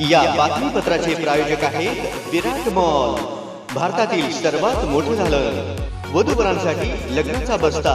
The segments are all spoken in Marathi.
या बातमीपत्राचे प्रायोजक आहेत विराट मॉल, भारतातील सर्वात मोठे दालन, वधूवरांसाठी लग्नाचा बस्ता,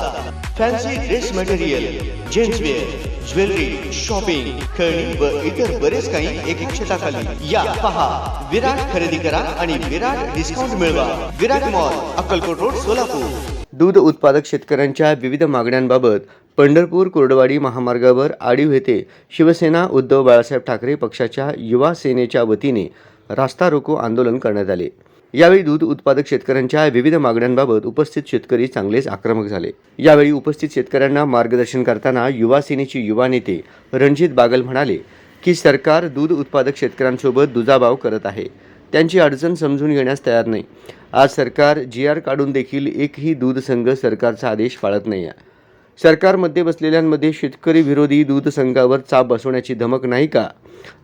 fancy dress material, gentswear, jewellery, shopping, खेळणी व इतर बरेच काही एका छताखाली. या पहा, विराट खरेदी करा आणि विराट डिस्काउंट मिळवा. विराट मॉल, अक्कलकोट रोड, सोलापूर. दूध उत्पादक शेतकऱ्यांच्या विविध मागण्यांबाबत पंढरपूर कुर्डवाडी महामार्गावर आडीव येथे शिवसेना उद्धव बाळासाहेब ठाकरे पक्षाच्या युवा सेनेच्या वतीने रास्ता रोको आंदोलन करण्यात आले. यावेळी दूध उत्पादक शेतकऱ्यांच्या विविध मागण्यांबाबत उपस्थित शेतकरी चांगलेच आक्रमक झाले. यावेळी उपस्थित शेतकऱ्यांना मार्गदर्शन करताना युवा सेनेचे युवा नेते रणजित बागल म्हणाले की सरकार दूध उत्पादक शेतकऱ्यांसोबत दुजाभाव करत आहे. त्यांची अडचण समजून घेण्यास तयार नाही. आज सरकार GR काढून देखील एकही दूध संघ सरकारचा आदेश पाळत नाही आहे. सरकारमध्ये बसलेल्यांमध्ये शेतकरी विरोधी दूध संघावर चाप बसवण्याची धमक नाही का,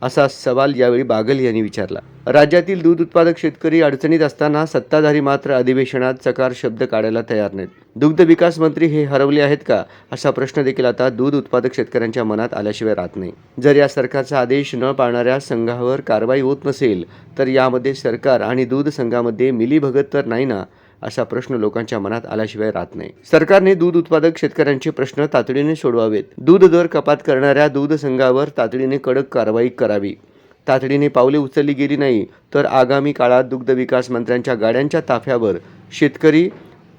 असा सवाल यावेळी बागल यांनी विचारला. राज्यातील दूध उत्पादक शेतकरी अडचणीत असताना सत्ताधारी मात्र अधिवेशनात चकार शब्द काढायला तयार नाहीत. दुग्ध विकास मंत्री हे हरवले आहेत का, असा प्रश्न देखील आता दूध उत्पादक शेतकऱ्यांच्या मनात आल्याशिवाय राहत नाही. जर या सरकारचा आदेश न पाळणाऱ्या संघावर कारवाई होत नसेल तर यामध्ये सरकार आणि दूध संघामध्ये मिलीभगत तर नाही ना, असा प्रश्न लोकांच्या मनात आल्याशिवाय राहत नाही. सरकारने दूध उत्पादक शेतकऱ्यांचे प्रश्न तातडीने सोडवावेत. दूध दर कपात करणाऱ्या दूध संघावर तातडीने कडक कारवाई करावी. तातडीने पावले उचलली गेली नाही तर आगामी काळात दुग्ध विकास मंत्र्यांच्या गाड्यांच्या ताफ्यावर शेतकरी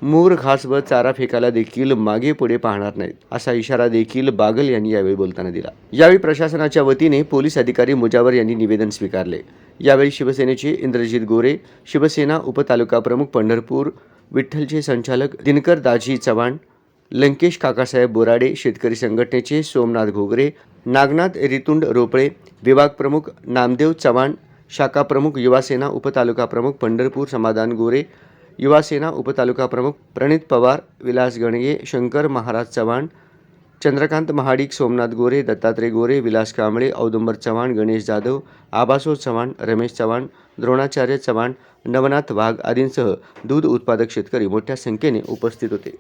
मूर घास व चारा फेकायला देखील मागे पुढे पाहणार नाहीत, असा इशारा देखील बागल यांनी यावेळी बोलताना दिला. यावेळी प्रशासनाच्या वतीने पोलीस अधिकारी मुजावर यांनी निवेदन स्वीकारले. यावेळी शिवसेनेचे इंद्रजित गोरे, शिवसेना उपतालुका प्रमुख पंढरपूर विठ्ठलचे संचालक दिनकर दाजी चव्हाण, लंकेश काकासाहेब बोराडे, शेतकरी संघटनेचे सोमनाथ घोगरे, नागनाथ रितुंड रोपळे, विभाग प्रमुख नामदेव चव्हाण, शाखा प्रमुख युवासेना उपतालुका प्रमुख पंढरपूर समाधान गोरे, युवासेना उपतालुका प्रमुख प्रणित पवार, विलास गणगे, शंकर महाराज चव्हाण, चंद्रकांत महाडिक, सोमनाथ गोरे, दत्तात्रय गोरे, विलास कांबळे, औदुंबर चव्हाण, गणेश जाधव, आबासो चव्हाण, रमेश चव्हाण, द्रोणाचार्य चव्हाण, नवनाथ वाघ आदींसह दूध उत्पादक शेतकरी मोठ्या संख्येने उपस्थित होते.